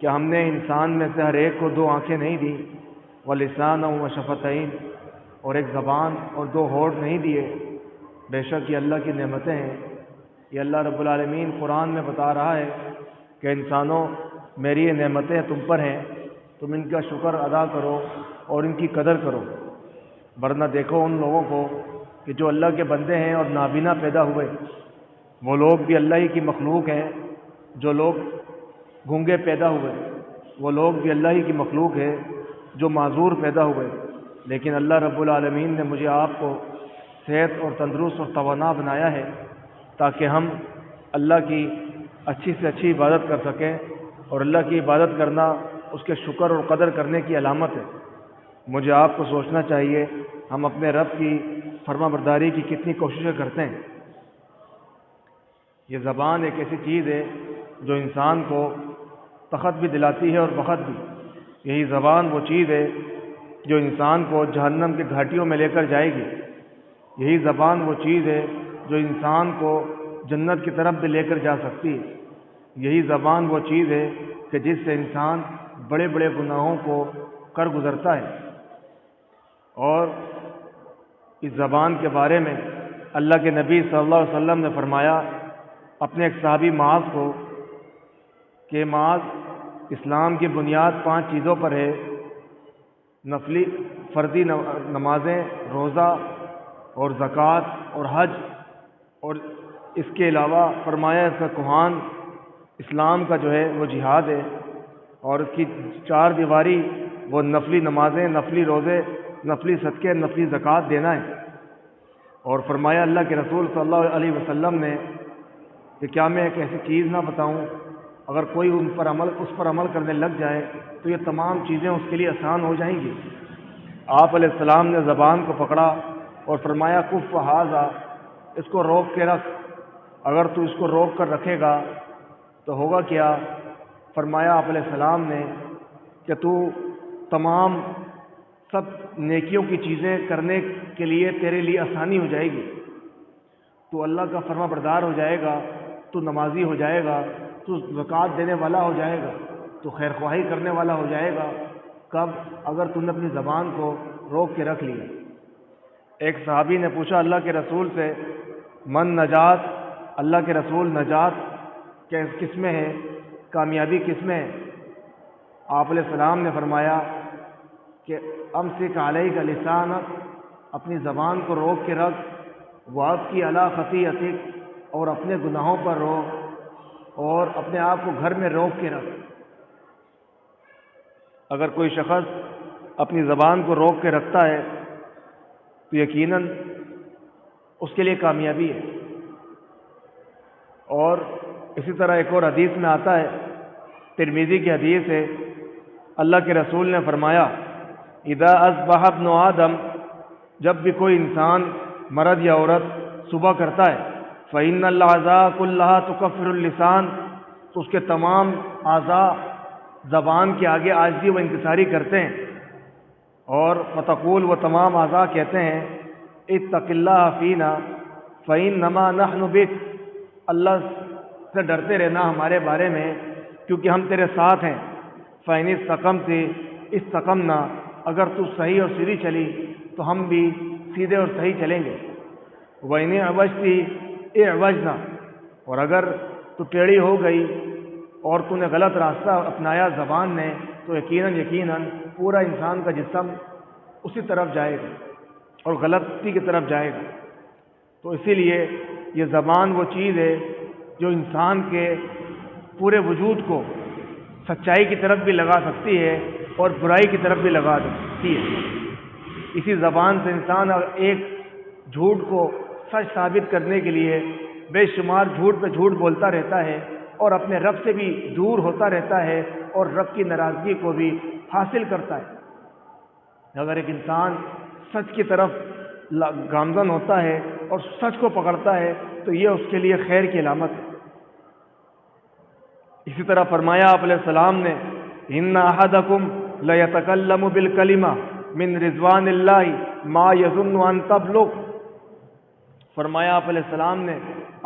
کہ ہم نے انسان میں سے ہر ایک کو 2 آنکھیں نہیں دی، ولسانا و شفتین، اور ایک زبان اور 2 ہونٹ نہیں دیے۔ بے شک یہ اللہ کی نعمتیں ہیں۔ یہ اللہ رب العالمین قرآن میں بتا رہا ہے کہ انسانوں، میری یہ نعمتیں تم پر ہیں، تم ان کا شکر ادا کرو اور ان کی قدر کرو، ورنہ دیکھو ان لوگوں کو کہ جو اللہ کے بندے ہیں اور نابینا پیدا ہوئے، وہ لوگ بھی اللہ ہی کی مخلوق ہیں۔ جو لوگ گونگے پیدا ہوئے، وہ لوگ بھی اللہ ہی کی مخلوق ہے۔ جو معذور پیدا ہوئے، لیکن اللہ رب العالمین نے مجھے آپ کو صحت اور تندرست اور توانا بنایا ہے تاکہ ہم اللہ کی اچھی سے اچھی عبادت کر سکیں، اور اللہ کی عبادت کرنا اس کے شکر اور قدر کرنے کی علامت ہے۔ مجھے آپ کو سوچنا چاہیے ہم اپنے رب کی فرما برداری کی کتنی کوششیں کرتے ہیں۔ یہ زبان ایک ایسی چیز ہے جو انسان کو تخت بھی دلاتی ہے اور بخت بھی۔ یہی زبان وہ چیز ہے جو انسان کو جہنم کے گھاٹیوں میں لے کر جائے گی۔ یہی زبان وہ چیز ہے جو انسان کو جنت کی طرف بھی لے کر جا سکتی ہے۔ یہی زبان وہ چیز ہے کہ جس سے انسان بڑے بڑے گناہوں کو کر گزرتا ہے۔ اور اس زبان کے بارے میں اللہ کے نبی صلی اللہ علیہ وسلم نے فرمایا اپنے ایک صحابی معاذ کو کہ معاذ، اسلام کی بنیاد 5 چیزوں پر ہے: نفلی فردی نمازیں، روزہ اور زکوٰۃ اور حج، اور اس کے علاوہ فرمایا اس کا کوہان اسلام کا جو ہے وہ جہاد ہے، اور اس کی 4 دیواری وہ نفلی نمازیں، نفلی روزے، نفلی صدقے، نفلی زکوٰۃ دینا ہے۔ اور فرمایا اللہ کے رسول صلی اللہ علیہ وسلم نے کہ کیا میں ایک ایسی چیز نہ بتاؤں اگر کوئی اس پر عمل کرنے لگ جائے تو یہ تمام چیزیں اس کے لیے آسان ہو جائیں گی۔ آپ علیہ السلام نے زبان کو پکڑا اور فرمایا کف ھذا، اس کو روک کے رکھ۔ اگر تو اس کو روک کر رکھے گا تو ہوگا کیا؟ فرمایا آپ علیہ السلام نے کہ تو تمام سب نیکیوں کی چیزیں کرنے کے لیے تیرے لیے آسانی ہو جائے گی۔ تو اللہ کا فرما بردار ہو جائے گا، تو نمازی ہو جائے گا، تو زکوٰۃ دینے والا ہو جائے گا، تو خیر خواہی کرنے والا ہو جائے گا۔ کب؟ اگر تم نے اپنی زبان کو روک کے رکھ لیا۔ ایک صحابی نے پوچھا اللہ کے رسول سے من نجات، اللہ کے رسول نجات کس میں ہے، کامیابی کس میں ہے؟ آپ علیہ السلام نے فرمایا کہ امسک علیک لسانک، اپنی زبان کو روک کے رکھ، وابکی علی خطیئتک، اور اپنے گناہوں پر رو، اور اپنے آپ کو گھر میں روک کے رکھ۔ اگر کوئی شخص اپنی زبان کو روک کے رکھتا ہے تو یقیناً اس کے لیے کامیابی ہے۔ اور اسی طرح ایک اور حدیث میں آتا ہے، ترمذی کی حدیث ہے، اللہ کے رسول نے فرمایا اذا اصبح ابن آدم، جب بھی کوئی انسان مرد یا عورت صبح کرتا ہے، فإن الأعضاء كلها تكفر اللسان، تو اس کے تمام اعضاء زبان کے آگے عاجزی و انکساری کرتے ہیں، اور فتقول، وہ تمام اعضاء کہتے ہیں اتق اللہ فینا فإنما نحن بک، اللہ سے ڈرتے رہنا ہمارے بارے میں کیونکہ ہم تیرے ساتھ ہیں۔ فإن استقمت استقمنا، اگر تو صحیح اور سیدھی چلی تو ہم بھی سیدھے اور صحیح چلیں گے۔ وإن اعوجت اعوجنا، اور اگر تو ٹیڑھی ہو گئی اور تو نے غلط راستہ اپنایا زبان نے، تو یقیناً پورا انسان کا جسم اسی طرف جائے گا اور غلطی کی طرف جائے گا۔ تو اسی لیے یہ زبان وہ چیز ہے جو انسان کے پورے وجود کو سچائی کی طرف بھی لگا سکتی ہے اور برائی کی طرف بھی لگا سکتی ہے۔ اسی زبان سے انسان ایک جھوٹ کو سچ ثابت کرنے کے لیے بے شمار جھوٹ پہ جھوٹ بولتا رہتا ہے اور اپنے رب سے بھی دور ہوتا رہتا ہے اور رب کی ناراضگی کو بھی حاصل کرتا ہے۔ اگر ایک انسان سچ کی طرف گامزن ہوتا ہے اور سچ کو پکڑتا ہے تو یہ اس کے لیے خیر کی علامت ہے۔ اسی طرح فرمایا آپ علیہ السلام نے ان احدکم لیتکلم بالکلمہ من رضوان اللہ ما یظن ان تبلغ، فرمایا آپ علیہ السلام نے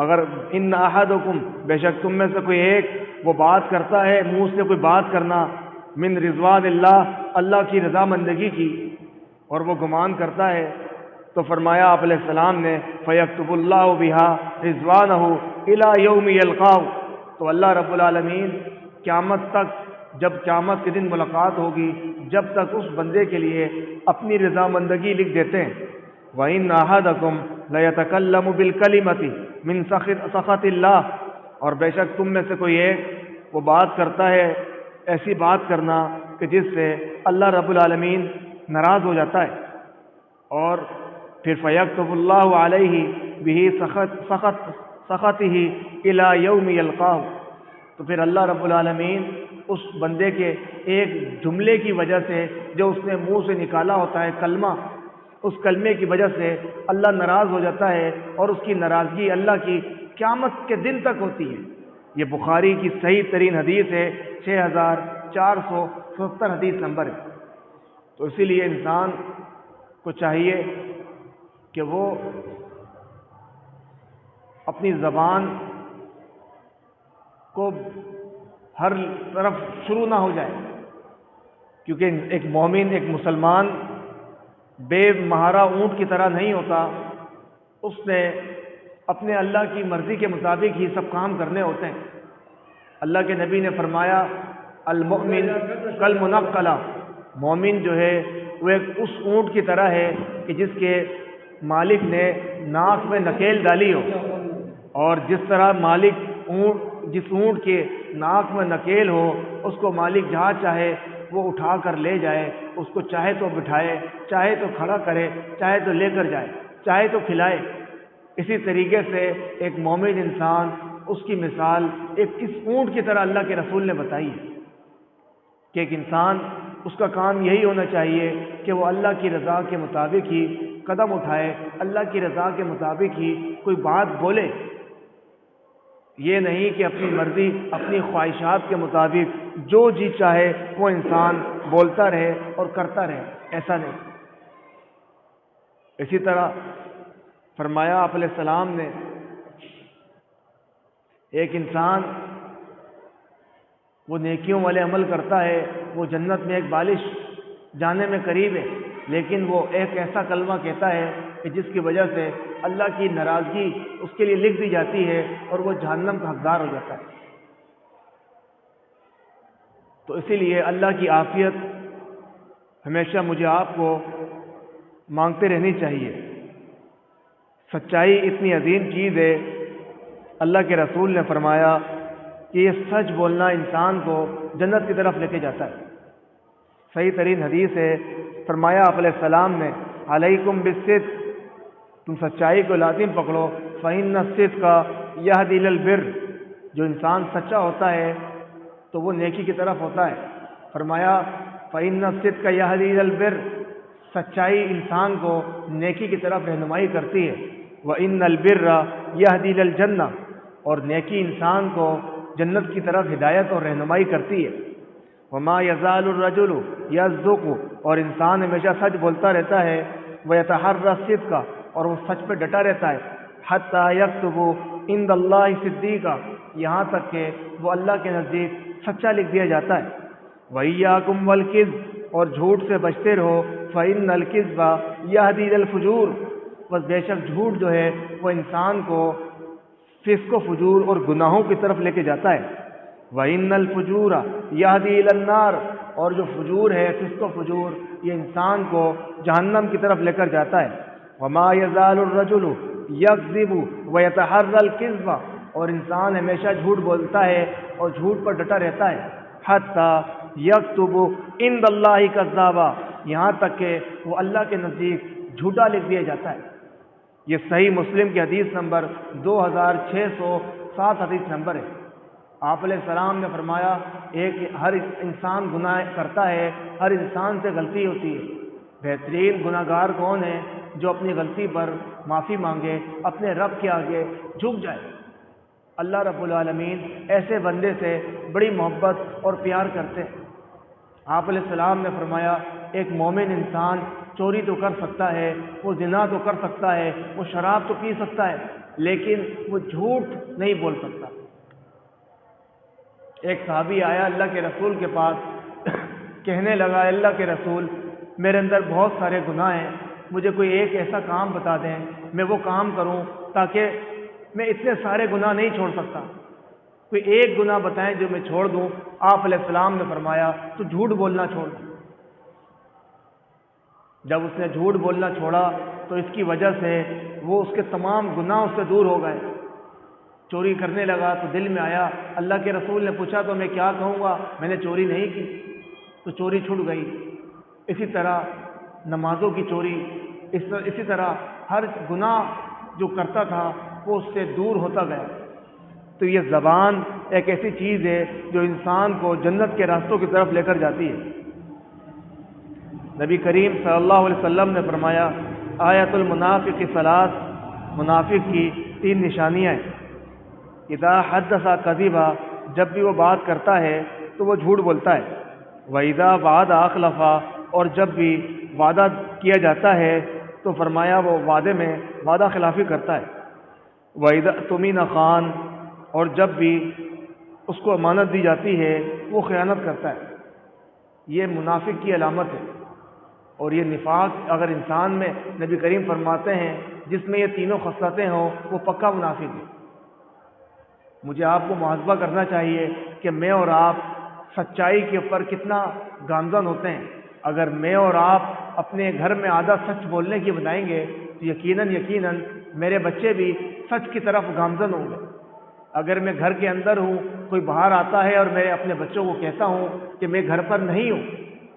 اگر ان احدکم بے شک تم میں سے کوئی ایک وہ بات کرتا ہے، منہ سے کوئی بات کرنا، من رضوان اللہ اللہ کی رضامندگی کی، اور وہ گمان کرتا ہے، تو فرمایا آپ علیہ السلام نے فیکتب اللہ بہا رضوانہ الی یوم یلقاہ، تو اللہ رب العالمین قیامت تک، جب قیامت کے دن ملاقات ہوگی، جب تک اس بندے کے لیے اپنی رضامندگی لکھ دیتے ہیں۔ وَإِنَّ أَحَدَكُمْ لَيَتَكَلَّمُ بِالْكَلِمَةِ مِنْ سَخَطِ اللَّهِ، اور بے شک تم میں سے کوئی ایک وہ بات کرتا ہے، ایسی بات کرنا کہ جس سے اللہ رب العالمین ناراض ہو جاتا ہے، اور پھر فَيَكْتُبُ اللَّهُ عَلَيْهِ بِهِ سَخَطِهِ إِلَى يَوْمِ يَلْقَاهُ، تو پھر اللہ رب العالمین اس بندے کے ایک جملے کی وجہ سے جو اس نے منہ سے نکالا ہوتا ہے کلمہ، اس کلمے کی وجہ سے اللہ ناراض ہو جاتا ہے، اور اس کی ناراضگی اللہ کی قیامت کے دن تک ہوتی ہے۔ یہ بخاری کی صحیح ترین حدیث ہے، 6470 حدیث نمبر ہے۔ تو اسی لیے انسان کو چاہیے کہ وہ اپنی زبان کو ہر طرف شروع نہ ہو جائے، کیونکہ ایک مومن، ایک مسلمان بے مہارا اونٹ کی طرح نہیں ہوتا، اس نے اپنے اللہ کی مرضی کے مطابق ہی سب کام کرنے ہوتے ہیں۔ اللہ کے نبی نے فرمایا المؤمن کالمنقلہ، مومن جو ہے وہ ایک اس اونٹ کی طرح ہے کہ جس کے مالک نے ناک میں نکیل ڈالی ہو، اور جس طرح مالک جس اونٹ کے ناک میں نکیل ہو، اس کو مالک جہاں چاہے وہ اٹھا کر لے جائے، اس کو چاہے تو بٹھائے، چاہے تو کھڑا کرے، چاہے تو لے کر جائے، چاہے تو کھلائے۔ اسی طریقے سے ایک مومن انسان، اس کی مثال ایک اس اونٹ کی طرح اللہ کے رسول نے بتائی ہے کہ ایک انسان، اس کا کام یہی ہونا چاہیے کہ وہ اللہ کی رضا کے مطابق ہی قدم اٹھائے، اللہ کی رضا کے مطابق ہی کوئی بات بولے، یہ نہیں کہ اپنی مرضی، اپنی خواہشات کے مطابق جو جی چاہے وہ انسان بولتا رہے اور کرتا رہے، ایسا نہیں۔ اسی طرح فرمایا آپ علیہ السلام نے ایک انسان وہ نیکیوں والے عمل کرتا ہے، وہ جنت میں ایک بالش جانے میں قریب ہے، لیکن وہ ایک ایسا کلمہ کہتا ہے کہ جس کی وجہ سے اللہ کی ناراضگی اس کے لیے لکھ دی جاتی ہے، اور وہ جہنم کا حقدار ہو جاتا ہے۔ تو اسی لیے اللہ کی عافیت ہمیشہ مجھے آپ کو مانگتے رہنی چاہیے۔ سچائی اتنی عظیم چیز ہے، اللہ کے رسول نے فرمایا کہ یہ سچ بولنا انسان کو جنت کی طرف لے کے جاتا ہے۔ صحیح ترین حدیث ہے، فرمایا آپ علیہ السلام نے علیکم بالصدق، تم سچائی کو لازم پکڑو، فإن الصدق یہدی الی البر، جو انسان سچا ہوتا ہے تو وہ نیکی کی طرف ہوتا ہے۔ فرمایا فإن الصدق یہدی الی البر، سچائی انسان کو نیکی کی طرف رہنمائی کرتی ہے۔ وإن البر یہدی الی الجنہ، اور نیکی انسان کو جنت کی طرف ہدایت اور رہنمائی کرتی ہے۔ وما یزال الرجل یصدق، اور انسان ہمیشہ سچ بولتا رہتا ہے، ویتحری الصدق، اور وہ سچ پہ ڈٹا رہتا ہے، حتی یکتب عند اللہ صدیقا، یہاں تک کہ وہ اللہ کے نزدیک سچا لکھ دیا جاتا ہے۔ وإیاکم والکذب، اور جھوٹ سے بچتے رہو، فإن الکذب یہدی الی الفجور، بس بے شک جھوٹ جو ہے وہ انسان کو فسق و فجور اور گناہوں کی طرف لے کے جاتا ہے۔ وَإِنَّ الْفُجُورَ يَهْدِي إِلَى النَّارِ، اور جو فجور ہے، فسق و فجور، یہ انسان کو جہنم کی طرف لے کر جاتا ہے۔ وَمَا يَزَالُ الرَّجُلُ يَكْذِبُ وَيَتَحَرَّى الْكِذْبَ، اور انسان ہمیشہ جھوٹ بولتا ہے اور جھوٹ پر ڈٹا رہتا ہے، حَتَّى يَكْتُبُ عِندَ اللَّهِ كَذَّابًا، یہاں تک کہ وہ اللہ کے نزدیک جھوٹا لکھ دیا جاتا ہے۔ یہ صحیح مسلم کی حدیث نمبر 2607 حدیث نمبر ہے۔ آپ علیہ السلام نے فرمایا ہر انسان گناہ کرتا ہے، ہر انسان سے غلطی ہوتی ہے، بہترین گناہ گار کون ہے؟ جو اپنی غلطی پر معافی مانگے، اپنے رب کے آگے جھک جائے۔ اللہ رب العالمین ایسے بندے سے بڑی محبت اور پیار کرتے ہیں۔ آپ علیہ السلام نے فرمایا ایک مومن انسان چوری تو کر سکتا ہے، وہ زنا تو کر سکتا ہے، وہ شراب تو پی سکتا ہے، لیکن وہ جھوٹ نہیں بول سکتا۔ ایک صحابی آیا اللہ کے رسول کے پاس، کہنے لگا اللہ کے رسول، میرے اندر بہت سارے گناہ ہیں، مجھے کوئی ایک ایسا کام بتا دیں میں وہ کام کروں تاکہ میں اتنے سارے گناہ نہیں چھوڑ سکتا، کوئی ایک گناہ بتائیں جو میں چھوڑ دوں۔ آپ علیہ السلام نے فرمایا تو جھوٹ بولنا چھوڑ دو۔ جب اس نے جھوٹ بولنا چھوڑا تو اس کی وجہ سے وہ اس کے تمام گناہ اس سے دور ہو گئے۔ چوری کرنے لگا تو دل میں آیا، اللہ کے رسول نے پوچھا تو میں کیا کہوں گا، میں نے چوری نہیں کی، تو چوری چھوٹ گئی۔ اسی طرح نمازوں کی چوری، اسی طرح ہر گناہ جو کرتا تھا وہ اس سے دور ہوتا گیا۔ تو یہ زبان ایک ایسی چیز ہے جو انسان کو جنت کے راستوں کی طرف لے کر جاتی ہے۔ نبی کریم صلی اللہ علیہ وسلم نے فرمایا، آیت المنافق ثلاث، منافق کی 3 نشانیاں ہیں۔ اذا حدث کذبا، جب بھی وہ بات کرتا ہے تو وہ جھوٹ بولتا ہے۔ واذا وعد اخلف، اور جب بھی وعدہ کیا جاتا ہے تو فرمایا وہ وعدے میں وعدہ خلافی کرتا ہے۔ واذا اؤتمن خان، اور جب بھی اس کو امانت دی جاتی ہے وہ خیانت کرتا ہے۔ یہ منافق کی علامت ہے، اور یہ نفاق اگر انسان میں، نبی کریم فرماتے ہیں جس میں یہ تینوں خصلتیں ہوں وہ پکا منافق ہے۔ مجھے آپ کو محاسبہ کرنا چاہیے کہ میں اور آپ سچائی کے اوپر کتنا گامزن ہوتے ہیں۔ اگر میں اور آپ اپنے گھر میں آدھا سچ بولنے کی بتائیں گے تو یقیناً میرے بچے بھی سچ کی طرف گامزن ہوں گے۔ اگر میں گھر کے اندر ہوں، کوئی باہر آتا ہے اور میں اپنے بچوں کو کہتا ہوں کہ میں گھر پر نہیں ہوں،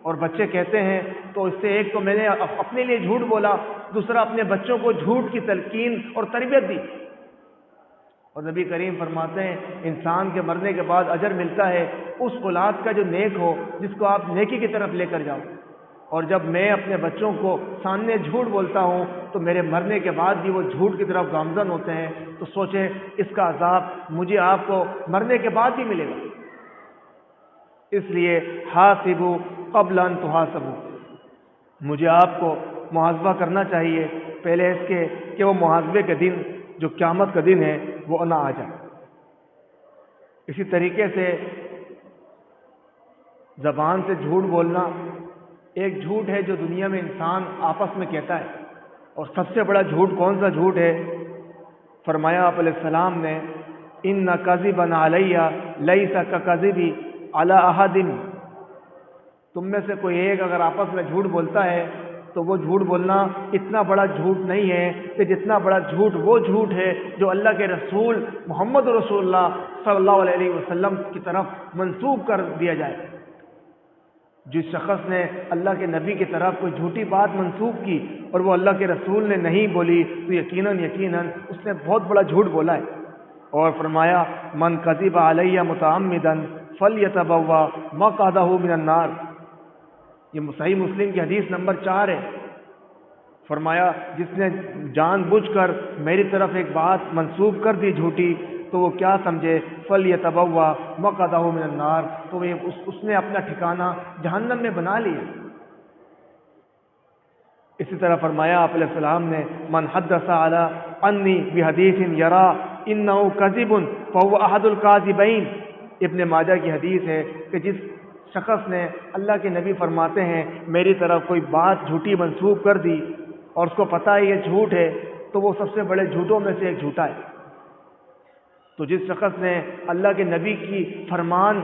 اور بچے کہتے ہیں، تو اس سے ایک تو میں نے اپنے لیے جھوٹ بولا، دوسرا اپنے بچوں کو جھوٹ کی تلقین اور تربیت دی۔ اور نبی کریم فرماتے ہیں انسان کے مرنے کے بعد اجر ملتا ہے اس اولاد کا جو نیک ہو، جس کو آپ نیکی کی طرف لے کر جاؤ۔ اور جب میں اپنے بچوں کو سامنے جھوٹ بولتا ہوں تو میرے مرنے کے بعد بھی وہ جھوٹ کی طرف گامزن ہوتے ہیں، تو سوچیں اس کا عذاب مجھے آپ کو مرنے کے بعد بھی ملے گا۔ اس لیے حاسبوا قبل ان تحاسبوا، مجھے آپ کو محاسبہ کرنا چاہیے پہلے اس کے کہ وہ محاسبے کے دن جو قیامت کا دن ہے وہ نہ آ جائے۔ اسی طریقے سے زبان سے جھوٹ بولنا ایک جھوٹ ہے جو دنیا میں انسان آپس میں کہتا ہے، اور سب سے بڑا جھوٹ کون سا جھوٹ ہے؟ فرمایا آپ علیہ السلام نے، ان کذبا علی لیس ککذبی علی احد، تم میں سے کوئی ایک اگر آپس میں جھوٹ بولتا ہے تو وہ جھوٹ بولنا اتنا بڑا جھوٹ نہیں ہے کہ جتنا بڑا جھوٹ وہ جھوٹ ہے جو اللہ کے رسول محمد رسول اللہ صلی اللہ علیہ وسلم کی طرف منسوب کر دیا جائے۔ جس شخص نے اللہ کے نبی کی طرف کوئی جھوٹی بات منسوب کی اور وہ اللہ کے رسول نے نہیں بولی تو یقیناً اس نے بہت بڑا جھوٹ بولا ہے۔ اور فرمایا من کذب علی متعمدا فلیتبوا مقعدہ من النار، یہ صحیح مسلم کی حدیث نمبر 4 ہے۔ فرمایا جس نے جان بوجھ کر میری طرف ایک بات منسوب کر دی جھوٹی تو وہ کیا سمجھے، فلیتبوا مقعدہ من النار، تو اس نے اپنا ٹھکانہ جہنم میں بنا لیا۔ اسی طرح فرمایا آپ علیہ السلام نے من حدث علی انی بحدیث یرا انہ کذب فهو احد الکاذبین، ابن ماجہ کی حدیث ہے کہ جس شخص نے، اللہ کے نبی فرماتے ہیں، میری طرف کوئی بات جھوٹی منسوب کر دی اور اس کو پتہ ہے یہ جھوٹ ہے تو وہ سب سے بڑے جھوٹوں میں سے ایک جھوٹا ہے۔ تو جس شخص نے اللہ کے نبی کی فرمان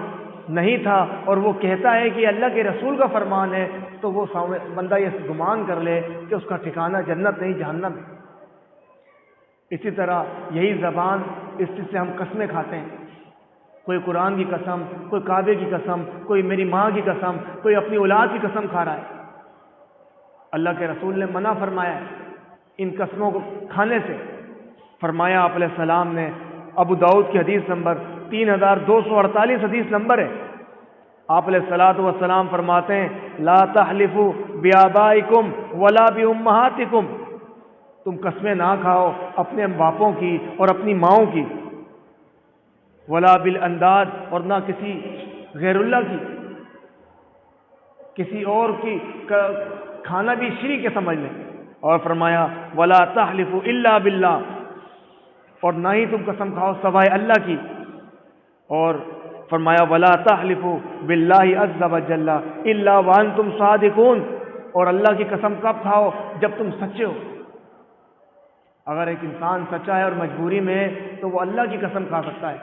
نہیں تھا اور وہ کہتا ہے کہ اللہ کے رسول کا فرمان ہے تو وہ بندہ یہ گمان کر لے کہ اس کا ٹھکانہ جنت نہیں جہنم ہے۔ اسی طرح یہی زبان، اس چیز سے ہم قسمیں کھاتے ہیں، کوئی قرآن کی قسم، کوئی کعبے کی قسم، کوئی میری ماں کی قسم، کوئی اپنی اولاد کی قسم کھا رہا ہے۔ اللہ کے رسول نے منع فرمایا ہے ان قسموں کو کھانے سے۔ فرمایا آپ علیہ السلام نے، ابو داؤد کی حدیث نمبر 3248 حدیث نمبر ہے، آپ علیہ السلام فرماتے ہیں لا تحلفوا بآبائکم ولا بأمہاتکم، تم قسمیں نہ کھاؤ اپنے باپوں کی اور اپنی ماؤں کی، ولا بالانداد، اور نہ کسی غیر اللہ کی، کسی اور کی کھانا بھی شریک کے سمجھ لیں. اور فرمایا ولا تحلفوا الا باللہ، اور نہ ہی تم قسم کھاؤ سوائے اللہ کی. اور فرمایا ولا تحلفوا باللہ عز وجل الا وانتم صادقون، اور اللہ کی قسم کب کھاؤ؟ جب تم سچے ہو. اگر ایک انسان سچا ہے اور مجبوری میں ہے تو وہ اللہ کی قسم کھا سکتا ہے.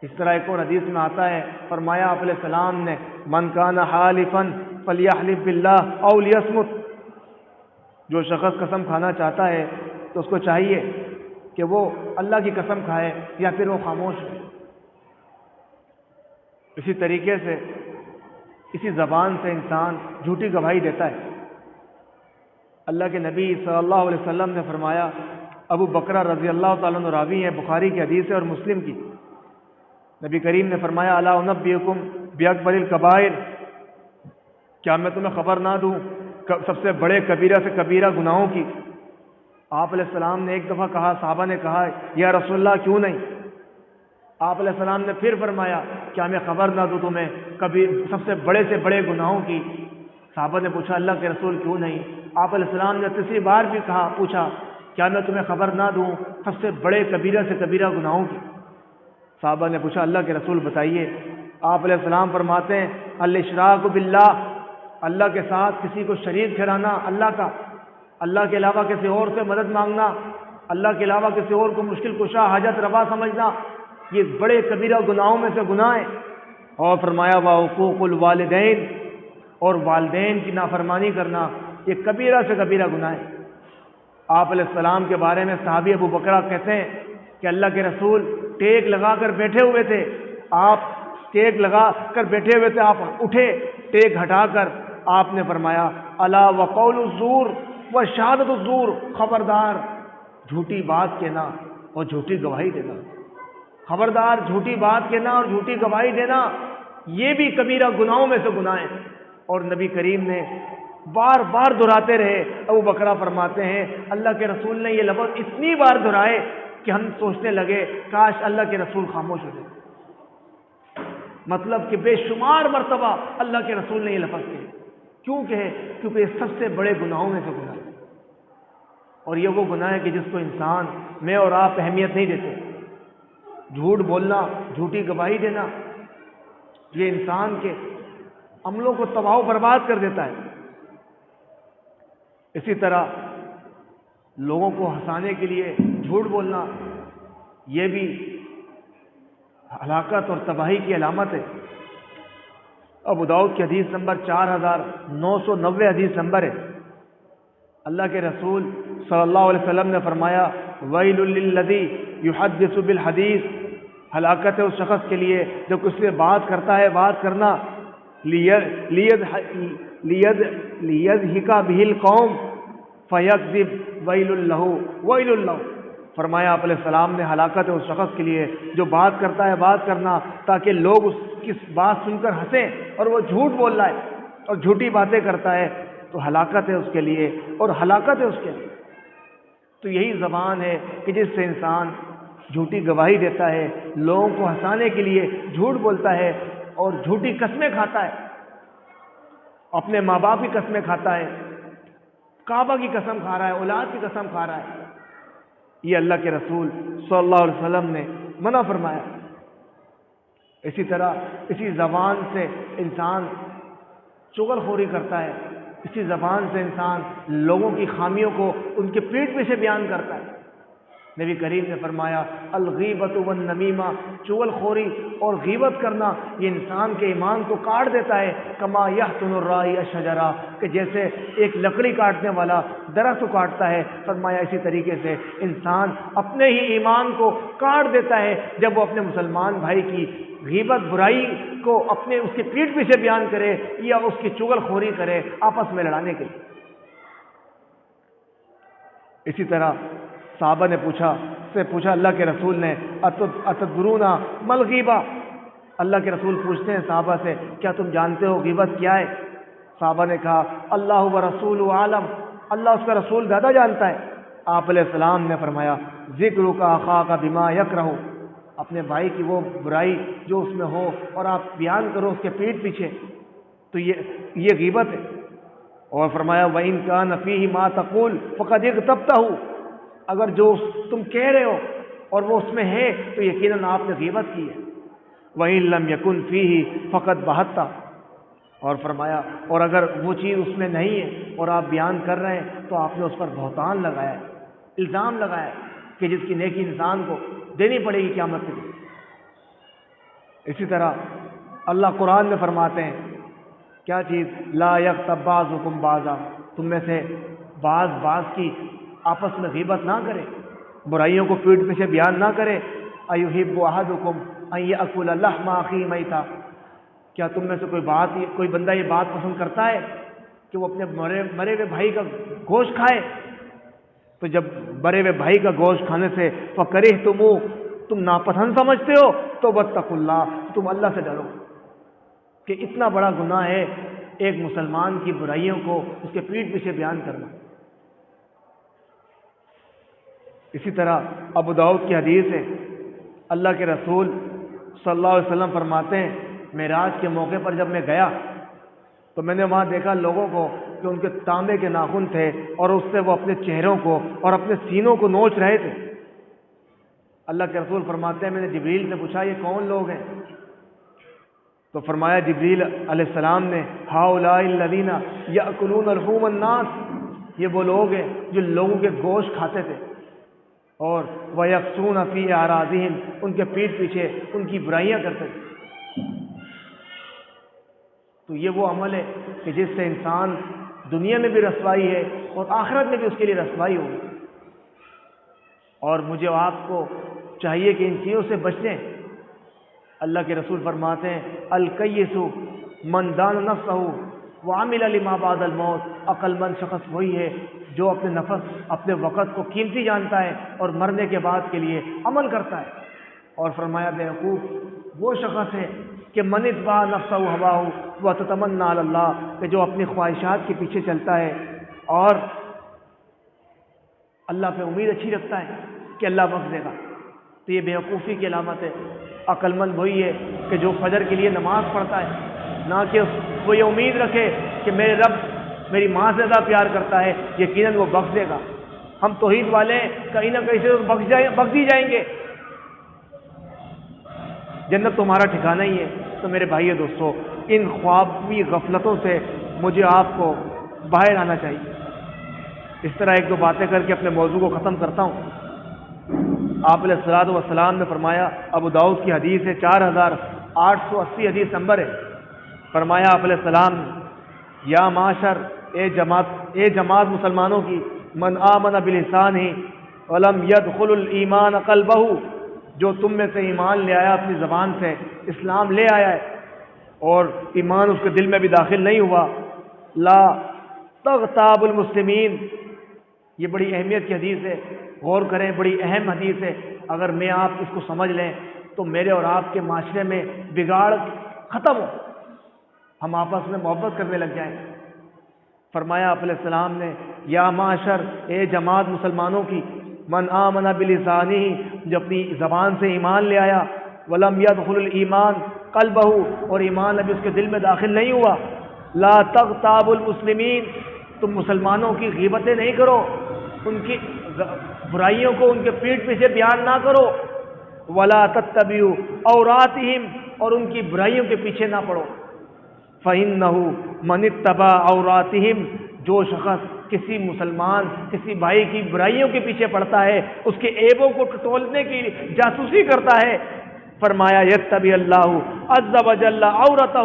اس طرح ایک اور حدیث میں آتا ہے، فرمایا آپ علیہ السلام نے من کان حالفا فلیحلف باللہ او لیصمت، جو شخص قسم کھانا چاہتا ہے تو اس کو چاہیے کہ وہ اللہ کی قسم کھائے یا پھر وہ خاموش ہو. اسی طریقے سے اسی زبان سے انسان جھوٹی گواہی دیتا ہے. اللہ کے نبی صلی اللہ علیہ وسلم نے فرمایا، ابو بکرہ رضی اللہ تعالیٰ عنہ راوی ہے، بخاری کی حدیث ہے اور مسلم کی. نبی کریم نے فرمایا الا انبئکم باکبر الکبائر، کیا میں تمہیں خبر نہ دوں سب سے بڑے کبیرہ سے کبیرہ گناہوں کی؟ آپ علیہ السلام نے ایک دفعہ کہا، صحابہ نے کہا یا رسول اللہ کیوں نہیں؟ آپ علیہ السلام نے پھر فرمایا کیا میں خبر نہ دوں تمہیں سب سے بڑے گناہوں کی؟ صحابہ نے پوچھا اللہ کے رسول کیوں نہیں؟ آپ علیہ السلام نے تیسری بار بھی پوچھا کیا میں تمہیں خبر نہ دوں سب سے بڑے کبیرہ سے کبیرہ گناہوں کی؟ صحابہ نے پوچھا اللہ کے رسول بتائیے. آپ علیہ السلام فرماتے ہیں الاشراک باللہ، اللہ کے ساتھ کسی کو شریک ٹھہرانا، اللہ کے علاوہ کسی اور سے مدد مانگنا، اللہ کے علاوہ کسی اور کو مشکل کشا حاجت روا سمجھنا، یہ بڑے کبیرہ گناہوں میں سے گناہ ہیں. اور فرمایا وعقوق الوالدین، اور والدین کی نافرمانی کرنا یہ کبیرہ سے کبیرہ گناہ ہے. آپ علیہ السلام کے بارے میں صحابی ابو بکرہ کہتے ہیں کہ اللہ کے رسول ٹیک لگا کر بیٹھے ہوئے تھے، آپ اٹھے ٹیک ہٹا کر آپ نے فرمایا الا وقول الزور وشہادۃ الزور، خبردار جھوٹی بات کہنا اور جھوٹی گواہی دینا. خبردار جھوٹی بات کہنا اور جھوٹی گواہی دینا یہ بھی کبیرہ گناہوں میں سے گناہ ہیں. اور نبی کریم نے بار بار دہراتے رہے. ابو بکرہ فرماتے ہیں اللہ کے رسول نے یہ لفظ اتنی بار دہرائے کہ ہم سوچنے لگے کاش اللہ کے رسول خاموش ہو جائے. مطلب کہ بے شمار مرتبہ اللہ کے رسول نے یہ لفظ کہے. کیوں کہے؟ کیونکہ یہ سب سے بڑے گناہوں میں سے گناہ ہے. اور یہ وہ گناہ ہے کہ جس کو انسان میں اور آپ اہمیت نہیں دیتے. جھوٹ بولنا، جھوٹی گواہی دینا، یہ انسان کے عملوں کو تباہ و برباد کر دیتا ہے. اسی طرح لوگوں کو ہنسانے کے لیے جھوٹ بولنا یہ بھی ہلاکت اور تباہی کی علامت ہے. ابو داؤد کی حدیث نمبر 4990 حدیث نمبر ہے. اللہ کے رسول صلی اللہ علیہ وسلم نے فرمایا ویل للذی یحدث بالحدیث، ہلاکت ہے اس شخص کے لیے جو کس سے بات کرتا ہے، بات کرنا لیضحک بہ القوم فیکذب ویل لہ. فرمایا آپ علیہ السلام نے ہلاکت ہے اس شخص کے لیے جو بات کرتا ہے، بات کرنا تاکہ لوگ اس کی بات سن کر ہنسیں، اور وہ جھوٹ بول رہا ہے اور جھوٹی باتیں کرتا ہے تو ہلاکت ہے اس کے لیے اور ہلاکت ہے اس کے لیے. تو یہی زبان ہے کہ جس سے انسان جھوٹی گواہی دیتا ہے، لوگوں کو ہنسانے کے لیے جھوٹ بولتا ہے اور جھوٹی قسمیں کھاتا ہے. اپنے ماں باپ کی قسمیں کھاتا ہے، کعبہ کی قسم کھا رہا ہے، اولاد کی قسم کھا رہا ہے. یہ اللہ کے رسول صلی اللہ علیہ وسلم نے منع فرمایا. اسی طرح اسی زبان سے انسان چغل خوری کرتا ہے، اسی زبان سے انسان لوگوں کی خامیوں کو ان کے پیٹھ پیچھے بیان کرتا ہے. نبی کریم نے فرمایا الغیبۃ والنمیمہ، چغل خوری اور غیبت کرنا یہ انسان کے ایمان کو کاٹ دیتا ہے. کما یحتن الراعی الشجرہ، کہ جیسے ایک لکڑی کاٹنے والا درخت کو کاٹتا ہے. فرمایا اسی طریقے سے انسان اپنے ہی ایمان کو کاٹ دیتا ہے جب وہ اپنے مسلمان بھائی کی غیبت برائی کو اس کے پیٹھ پیچھے بیان کرے یا اس کی چغل خوری کرے آپس میں لڑانے کے لیے. اسی طرح صحابہ نے پوچھا اللہ کے رسول نے اتدرون مل غیبہ، اللہ کے رسول پوچھتے ہیں صحابہ سے کیا تم جانتے ہو غیبت کیا ہے؟ صحابہ نے کہا اللہ و رسول عالم، اللہ اس کا رسول زیادہ جانتا ہے. آپ علیہ السلام نے فرمایا ذکر کا اخاک بما یکرہ، اپنے بھائی کی وہ برائی جو اس میں ہو اور آپ بیان کرو اس کے پیٹھ پیچھے، تو یہ غیبت ہے. اور فرمایا وَإِن كَانَ فِيهِ مَا تَقُولُ فَقَدِ اغْتَبْتَهُ، اگر جو تم کہہ رہے ہو اور وہ اس میں ہے تو یقیناً آپ نے غیبت کی ہے۔ وَإِن لَمْ يَكُنْ فِيهِ فَقَدْ بَهَتَّ، اور فرمایا اور اگر وہ چیز اس میں نہیں ہے اور آپ بیان کر رہے ہیں تو آپ نے اس پر بہتان لگایا ہے، الزام لگایا ہے کہ جس کی نیکی انسان کو دینی پڑے گی قیامت کے دن۔ اسی طرح اللہ قرآن میں فرماتے ہیں کیا چیز، لا یغتب بعضکم بعضا، تم میں سے بعض کی آپس میں غیبت نہ کرے، برائیوں کو پیٹھ پیچھے بیان نہ کرے۔ ایحب احدکم ان یاکل لحم اخیہ میتا، کیا تم میں سے کوئی بندہ یہ بات پسند کرتا ہے کہ وہ اپنے مرے ہوئے بھائی کا گوشت کھائے؟ تو جب مرے ہوئے بھائی کا گوشت کھانے سے فکرہتموہ، تم ناپسند سمجھتے ہو، تو واتقوا اللہ، تم اللہ سے ڈرو کہ اتنا بڑا گناہ ہے ایک مسلمان کی برائیوں کو اس کے پیٹھ پیچھے بیان کرنا۔ اسی طرح ابو داؤد کی حدیث ہے، اللہ کے رسول صلی اللہ علیہ وسلم فرماتے ہیں معراج کے موقع پر جب میں گیا تو میں نے وہاں دیکھا لوگوں کو کہ ان کے تانبے کے ناخن تھے اور اس سے وہ اپنے چہروں کو اور اپنے سینوں کو نوچ رہے تھے۔ اللہ کے رسول فرماتے ہیں میں نے جبریل سے پوچھا یہ کون لوگ ہیں؟ تو فرمایا جبریل علیہ السلام نے ہؤلاء الذین یأکلون لحوم الناس، یہ وہ لوگ ہیں جو لوگوں کے گوشت کھاتے تھے، اور ویقصون فی اعراضہم، ان کے پیٹھ پیچھے ان کی برائیاں کرتے تھے۔ تو یہ وہ عمل ہے کہ جس سے انسان دنیا میں بھی رسوائی ہے اور آخرت میں بھی اس کے لیے رسوائی ہوگی۔ اور مجھے آپ کو چاہیے کہ ان چیزوں سے بچیں۔ اللہ کے رسول فرماتے ہیں الکیس من دان نفسہ وعمل لما بعد الموت، عقل مند شخص وہی ہے جو اپنے نفس اپنے وقت کو قیمتی جانتا ہے اور مرنے کے بعد کے لیے عمل کرتا ہے۔ اور فرمایا بیوقوف وہ شخص ہے کہ من اتبع نفسہ ہواہ وتتمنى علی اللہ، کہ جو اپنی خواہشات کے پیچھے چلتا ہے اور اللہ پہ امید اچھی رکھتا ہے کہ اللہ بخش دے گا، تو یہ بیوقوفی کی علامت ہے۔ عقل مند وہی ہے کہ جو فجر کے لیے نماز پڑھتا ہے، نہ کہ وہ یہ امید رکھے کہ میرے رب میری ماں سے زیادہ پیار کرتا ہے، یقیناً وہ بخش دے گا۔ ہم توحید والے کہیں نہ کہیں سے بخش دی جائیں گے، جنت تمہارا ٹھکانہ ہی ہے۔ تو میرے بھائی دوستو، ان خوابی غفلتوں سے مجھے آپ کو باہر آنا چاہیے۔ اس طرح ایک دو باتیں کر کے اپنے موضوع کو ختم کرتا ہوں۔ آپ علیہ الصلوۃ والسلام نے فرمایا، ابو داؤد کی حدیث ہے، 4880 حدیث نمبر ہے، فرمایا آپ علیہ السلام نے یا معاشر، اے جماعت مسلمانوں کی، من آمن بلسانہ ولم يدخل الایمان قلبہ، جو تم میں سے ایمان لے آیا اپنی زبان سے، اسلام لے آیا ہے اور ایمان اس کے دل میں بھی داخل نہیں ہوا، لا تغتاب المسلمین، یہ بڑی اہمیت کی حدیث ہے، غور کریں، بڑی اہم حدیث ہے۔ اگر میں آپ اس کو سمجھ لیں تو میرے اور آپ کے معاشرے میں بگاڑ ختم ہو، ہم آپس میں محبت کرنے لگ جائیں۔ فرمایا آپ علیہ السلام نے یا معاشر، اے جماعت مسلمانوں کی، من آمن بلسانہ، جو اپنی زبان سے ایمان لے آیا، ولم يدخل الایمان قلبہ، اور ایمان ابھی اس کے دل میں داخل نہیں ہوا، لا تغتاب المسلمین، تم مسلمانوں کی غیبتیں نہیں کرو، ان کی برائیوں کو ان کے پیٹھ پیچھے بیان نہ کرو، ولا تتبعوا عوراتہم، اور ان کی برائیوں کے پیچھے نہ پڑو، فإنہ من اتبع عوراتہم، جو شخص کسی مسلمان کسی بھائی کی برائیوں کے پیچھے پڑتا ہے، اس کے عیبوں کو ٹٹولنے کی جاسوسی کرتا ہے، فرمایا یتبع اللہ عز وجل عورتہ،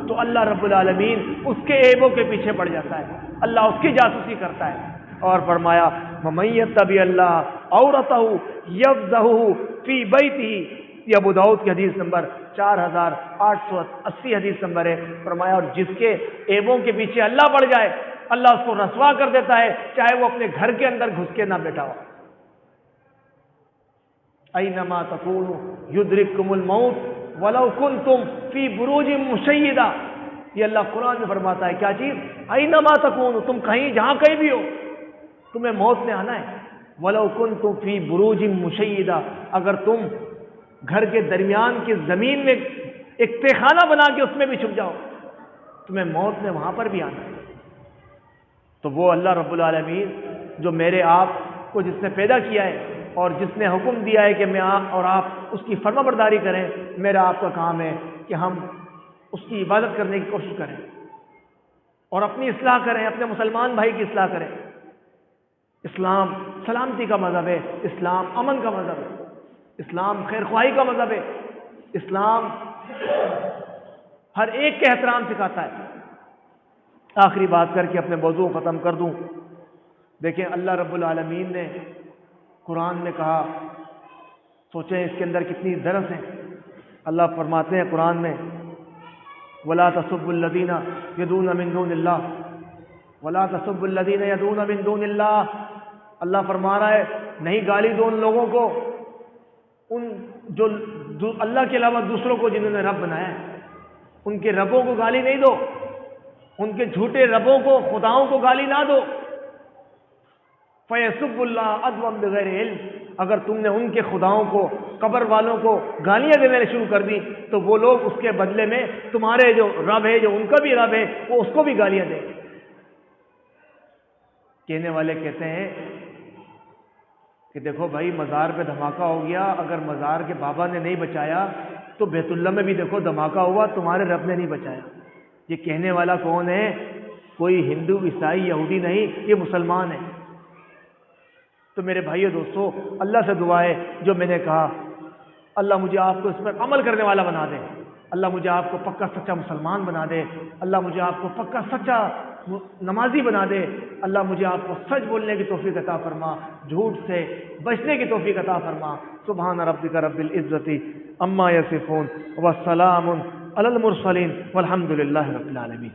تو اللہ رب العالمین اس کے عیبوں کے پیچھے پڑ جاتا ہے، اللہ اس کی جاسوسی کرتا ہے۔ اور فرمایا ومن یتبع اللہ عورتہ یفضحہ فی بیتہ، یہ ابو داؤد کی حدیث نمبر 4880 حدیث نمبر ہے۔ فرمایا اور جس کے عیبوں کے پیچھے اللہ پڑ جائے، اللہ اس کو رسوا کر دیتا ہے، چاہے وہ اپنے گھر کے اندر گھس کے نہ بیٹھا ہو۔ اینما تکونوا یدرککم الموت ولو کنتم فی بروج مشیدہ، یہ اللہ قرآن میں فرماتا ہے کیا چیز، اینما تکونوا، تم کہیں جہاں کہیں بھی ہو تمہیں موت نے آنا ہے، ولو کنتم فی بروج مشیدہ، اگر تم گھر کے درمیان کی زمین میں ایک تہخانہ بنا کے اس میں بھی چھپ جاؤ، تمہیں موت نے وہاں پر بھی آنا ہے۔ تو وہ اللہ رب العالمین جو میرے آپ کو جس نے پیدا کیا ہے اور جس نے حکم دیا ہے کہ میں اور آپ اس کی فرما برداری کریں، میرا آپ کا کام ہے کہ ہم اس کی عبادت کرنے کی کوشش کریں اور اپنی اصلاح کریں، اپنے مسلمان بھائی کی اصلاح کریں۔ اسلام سلامتی کا مذہب ہے، اسلام امن کا مذہب ہے، اسلام خیر خواہی کا مذہب ہے، اسلام ہر ایک کے احترام سکھاتا ہے۔ آخری بات کر کے اپنے موضوع ختم کر دوں۔ دیکھیں اللہ رب العالمین نے قرآن میں کہا، سوچیں اس کے اندر کتنی درس ہیں۔ اللہ فرماتے ہیں قرآن میں وَلَا تَسُبُّوا الَّذِينَ يَدْعُونَ مِن دُونِ اللَّهِ وَلَا تَسُبُّوا الَّذِينَ يَدْعُونَ مِن دُونِ اللَّهِ۔ اللہ فرما رہا ہے نہیں گالی دو ان لوگوں کو، ان جو اللہ کے علاوہ دوسروں کو جنہوں نے رب بنایا ہے، ان کے ربوں کو گالی نہیں دو، ان کے جھوٹے ربوں کو، خداؤں کو گالی نہ دو۔ فَيَسُبُّ اللَّهَ عَدْوًا بِغَيْرِ عِلْمٍ، اگر تم نے ان کے خداؤں کو، قبر والوں کو گالیاں دینے شروع کر دی تو وہ لوگ اس کے بدلے میں تمہارے جو رب ہے، جو ان کا بھی رب ہے، وہ اس کو بھی گالیاں دیں گے۔ کہنے والے کہتے ہیں کہ دیکھو بھائی مزار پہ دھماکہ ہو گیا، اگر مزار کے بابا نے نہیں بچایا تو بیت اللہ میں بھی دیکھو دھماکہ ہوا، تمہارے رب نے نہیں بچایا۔ یہ کہنے والا کون ہے؟ کوئی ہندو، عیسائی، یہودی نہیں، یہ مسلمان ہے۔ تو میرے بھائیو دوستو، اللہ سے دعا ہے جو میں نے کہا اللہ مجھے آپ کو اس پر عمل کرنے والا بنا دے، اللہ مجھے آپ کو پکا سچا مسلمان بنا دے، اللہ مجھے آپ کو پکا سچا نمازی بنا دے، اللہ مجھے آپ کو سچ بولنے کی توفیق عطا فرما، جھوٹ سے بچنے کی توفیق عطا فرما۔ سبحان ربک رب العزت عما یصفون والسلام علی المرسلین والحمد للہ رب العالمین۔